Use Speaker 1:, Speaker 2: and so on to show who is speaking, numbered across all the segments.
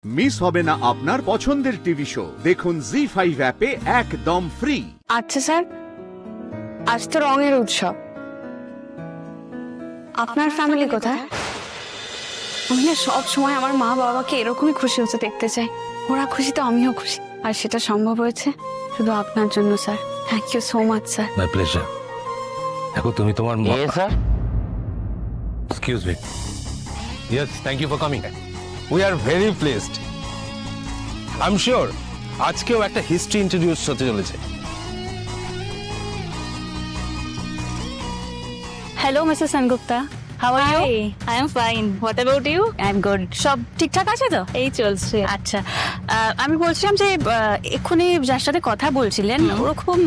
Speaker 1: Miss হবে না আপনার পছন্দের টিভি শো। দেখুন জি5 অ্যাপে একদম ফ্রি।
Speaker 2: আচ্ছা স্যার, আজ তো রঙের উৎসব, আপনার ফ্যামিলি কোথায়? আমি না সব সময় আমার মা বাবাকে এরকমই খুশি হতে দেখতে চাই। ওরা খুশি তো আমিও খুশি, আর সেটা সম্ভব হয়েছে শুধু আপনার জন্য sir. Thank you so much sir.
Speaker 3: My pleasure. এখন তুমি তোমার
Speaker 4: sir,
Speaker 3: excuse me. Yes, thank you for coming. We are very pleased. I am sure আজকেও একটা হিস্ট্রি ইন্ট্রোডিউস হতে চলেছে।
Speaker 2: Hello Mrs Sengupta, how are you?
Speaker 5: I am fine. What about you?
Speaker 2: I am good. সব ঠিকঠাক আছে তো?
Speaker 5: এই চলছে।
Speaker 2: আচ্ছা, আমি বলছিলাম যে এক্ষুনি যার সাথে কথা বলছিলেন ওরকম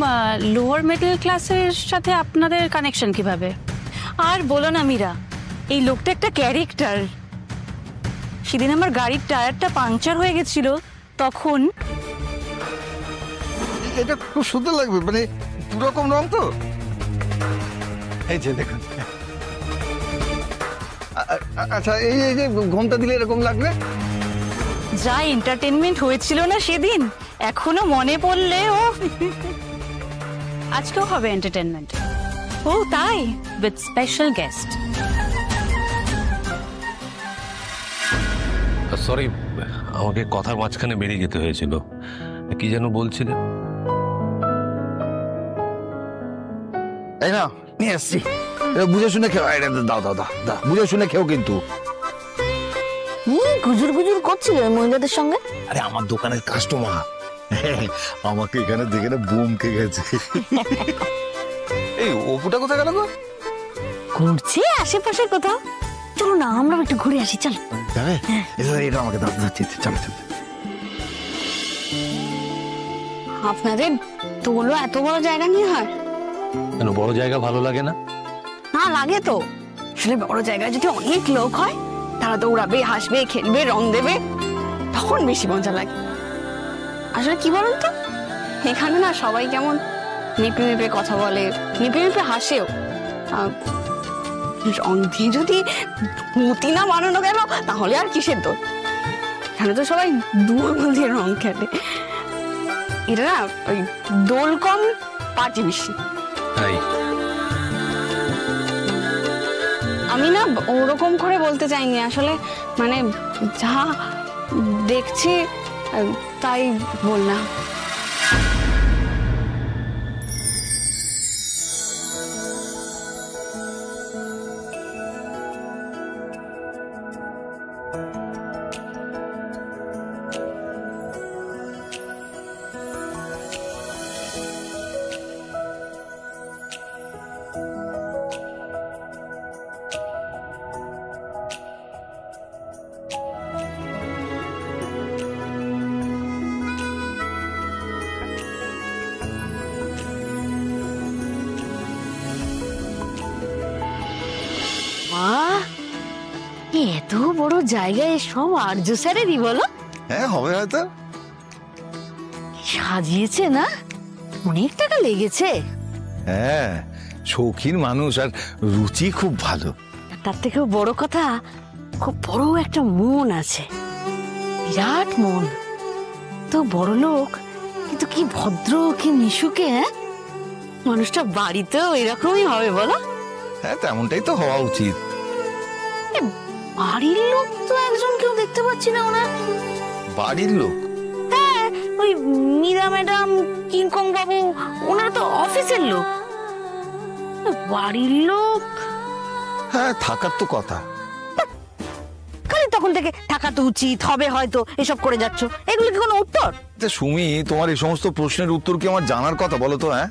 Speaker 2: লোয়ার মিডল ক্লাসের সাথে আপনাদের কানেকশন কিভাবে?
Speaker 5: আর বলো না মীরা,
Speaker 2: এই লোকটা একটা ক্যারেক্টার।
Speaker 5: সেদিন আমার গাড়ির টায়ারটা পাংচার হয়ে গেছিল, তখন
Speaker 4: এটা খুব সুন্দর লাগবে, মানে পুরোরকম রং তো। এই যে দেখুন। আচ্ছা, এই যে ঘোমটা দিলে এরকম লাগবে।
Speaker 5: যা এন্টারটেনমেন্ট হয়েছিল না সেদিন, এখনো মনে পড়লে ও।
Speaker 2: আজকেও হবে এন্টারটেনমেন্ট।
Speaker 5: ও তাই?
Speaker 2: With special guest.
Speaker 3: সরি, আমাকে কথার মাঝখানে বেরিয়ে যেতে হয়েছিল। কি যেন বলছিলেন?
Speaker 4: এই না, নিয়ে আসছি। বুঝে শুনে খেও। দাও দাও দাও দাও, বুঝে শুনে খেও কিন্তু।
Speaker 2: গুজুর গুজুর করছিল মহিলাদের সঙ্গে।
Speaker 4: আরে আমার দোকানের কাস্টমার আমাকে এখানে দেখে না বুমকে গেছে। এই অপুটা কোথায় গেল গো?
Speaker 2: ঘুরছে আশেপাশে কোথাও। চলো না, আমরা একটু ঘুরে আসি। চল
Speaker 4: যাবে? এটা আমাকে দাও, চলো চলো।
Speaker 2: আপনাদের তোলো এত বড় জায়গা নিয়ে হয়?
Speaker 3: কেন, বড় জায়গা ভালো লাগে না?
Speaker 2: না লাগে তো। আসলে বড় জায়গায় যদি অনেক লোক হয়, তারা দৌড়াবে, হাসবে, খেলবে, রং দেবে, তখন বেশি মজা লাগে। আসলে কি বলুন তো, এখানে না সবাই কেমন নেপে নেপে কথা বলে, নেপে নেপে হাসেও। রং দিয়ে যদি মতি না বানানো গেল, তাহলে আর কিসের দোল। এখানে তো সবাই দু আঙুল দিয়ে রং খেলে। এটা না ওই দোল কম, পার্টি বেশি।
Speaker 3: তাই
Speaker 2: আমি না ওরকম করে বলতে চাইনি, আসলে মানে যা দেখছি তাই বললাম। এত বড় জায়গায় সব আর্য স্যারেরই বলো?
Speaker 4: হ্যাঁ, হবে হয়তো।
Speaker 2: সাজিয়েছে না, অনেক টাকা লেগেছে।
Speaker 4: হ্যাঁ, শৌখিন মানুষ আর রুচি খুব ভালো।
Speaker 2: তার থেকেও বড় কথা, খুব বড় একটা মন আছে, বিরাট মন। তো বড় লোক, কিন্তু কি ভদ্র, কি মিশুকে। মানুষটা বাড়িতেও এরকমই হবে বলো?
Speaker 4: হ্যাঁ, তেমনটাই তো হওয়া উচিত।
Speaker 2: বাড়ির লোক তো একজন কেউ দেখতে পাচ্ছি না ওনার।
Speaker 4: বাড়ির লোক?
Speaker 2: হ্যাঁ, ওই মীরা ম্যাডাম, কিংকং বাবু, ওনারা তো অফিসের লোক। বাড়ির লোক?
Speaker 4: হ্যাঁ, থাকার তো কথা।
Speaker 2: খালি তখন থেকে থাকা তো উচিত, হবে হয়তো, এসব করে যাচ্ছ। এগুলো কি কোনো উত্তর?
Speaker 4: সুমি, তোমার এই সমস্ত প্রশ্নের উত্তর কি আমার জানার কথা বলো তো? হ্যাঁ,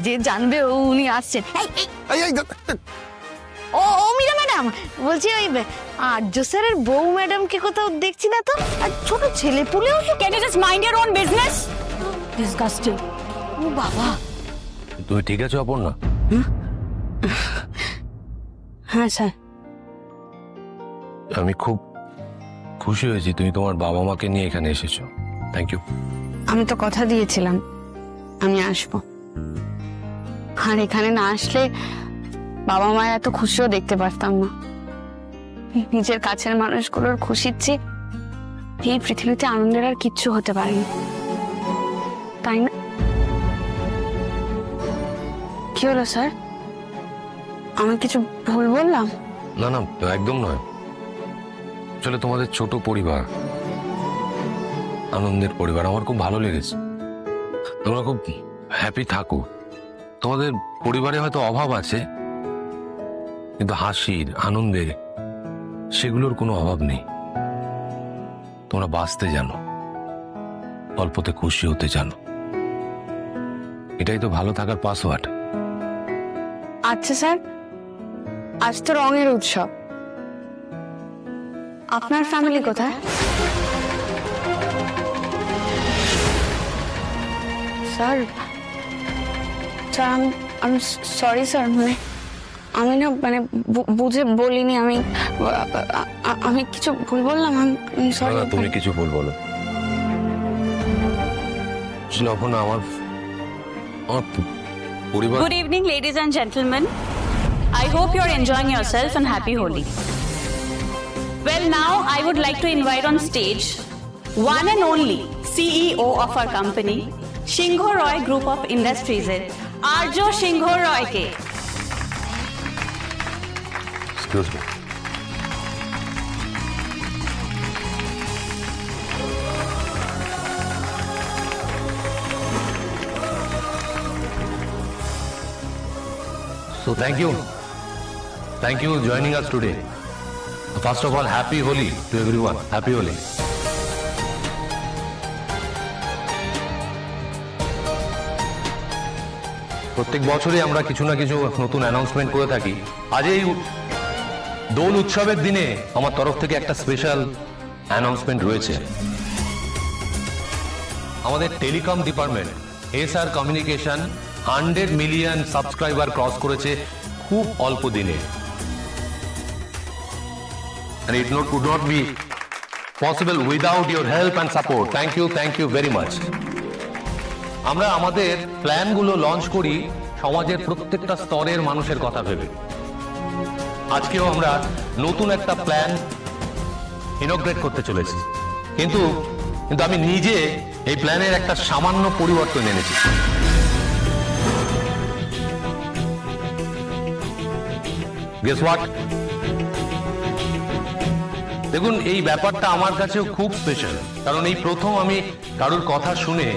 Speaker 2: যে জানবে উনি আসছেন। ও মীরা ম্যাডাম, বলছি ওই আর্য স্যারের বউ ম্যাডামকে কোথাও দেখছি না তো। আর ছোট ছেলে পুলেও। Can you just mind your own business? Disgusting. ও বাবা।
Speaker 3: তুমি ঠিক আছো অপর্ণা?
Speaker 2: হ্যাঁ স্যার।
Speaker 3: আমি খুব খুশি হয়েছি তুমি তোমার বাবা মাকে নিয়ে এখানে এসেছো। Thank you.
Speaker 2: আমি তো কথা দিয়েছিলাম আমি আসবো, আর এখানে না আসলে বাবা মা এত খুশিও দেখতে পারতাম না। নিজের কাছের মানুষগুলোর খুশির চেয়ে এই পৃথিবীতে আনন্দের আর কিচ্ছু হতে পারেনি, তাই না? কি হলো স্যার, আমি কিছু ভুল বললাম?
Speaker 3: না না, একদম নয়। আসলে তোমাদের ছোট পরিবার, আনন্দের পরিবার, আমার খুব ভালো লেগেছে। তোমরা খুব হ্যাপি থাকো। তোমাদের পরিবারে হয়তো অভাব আছে, কিন্তু হাসির, আনন্দের, সেগুলোর কোনো অভাব নেই। তোমরা বাঁচতে জানো, অল্পতে খুশি হতে জানো। এটাই তো ভালো থাকার পাসওয়ার্ড।
Speaker 2: আচ্ছা স্যার, আজ তো রঙের উৎসব, আপনার ফ্যামিলি কোথায়? স্যার স্যার আমি সরি স্যার, আমি না বুঝে বলিনি, আমি কিছু ভুল বললাম, আমি সরি।
Speaker 3: তুমি কিছু ভুল বলো। আমার পরিবার।
Speaker 5: Good evening, ladies and gentlemen. I hope you're enjoying yourself and happy Holi. Well, now I would like to invite on stage one and only CEO of our company, Shingho Roy Group of Industries, Arjo Shingho Roy ke.
Speaker 3: Excuse me. So thank you joining us today. First of all, happy Holi to everyone. Happy Holi. প্রত্যেক বছরই আমরা কিছু না কিছু নতুন announcement করে থাকি। আজ এই দোল উৎসবের দিনে আমার তরফ থেকে একটা স্পেশাল অ্যানাউন্সমেন্ট রয়েছে। আমাদের telecom department SR communication 100 million subscriber cross করেছে খুব অল্প দিনে। And it could not be possible without your help and support. Thank you very much. আমরা আমাদের প্ল্যানগুলো লঞ্চ করি সমাজের প্রত্যেকটা স্তরের মানুষের কথা ভেবে। আজকেও আমরা নতুন একটা প্ল্যান ইনগ্রেট করতে চলেছি, কিন্তু আমি নিজে এই প্ল্যানের একটা সামান্য পরিবর্তন এনেছি। Guess what? দেখুন, এই ব্যাপারটা আমার কাছেও খুব স্পেশাল, কারণ এই প্রথম আমি কারোর কথা শুনে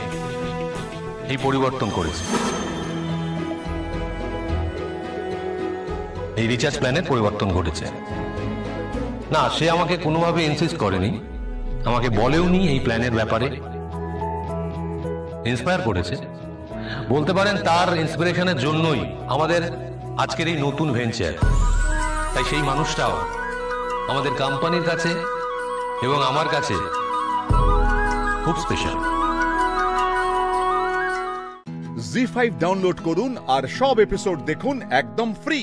Speaker 3: এই পরিবর্তন করেছি। এই রিচার্জ প্ল্যানের পরিবর্তন ঘটেছে। না, সে আমাকে কোনোভাবে ইনসিস্ট করেনি, আমাকে বলেওনি এই প্ল্যানের ব্যাপারে। ইন্সপায়ার করেছে বলতে পারেন, তার ইন্সপিরেশনের জন্যই আমাদের আজকের এই নতুন ভেঞ্চার। তাই সেই মানুষটাও আমাদের কোম্পানির কাছে এবং আমার কাছে খুব স্পেশাল।
Speaker 1: জি5 ডাউনলোড করুন আর সব এপিসোড দেখুন একদম ফ্রি।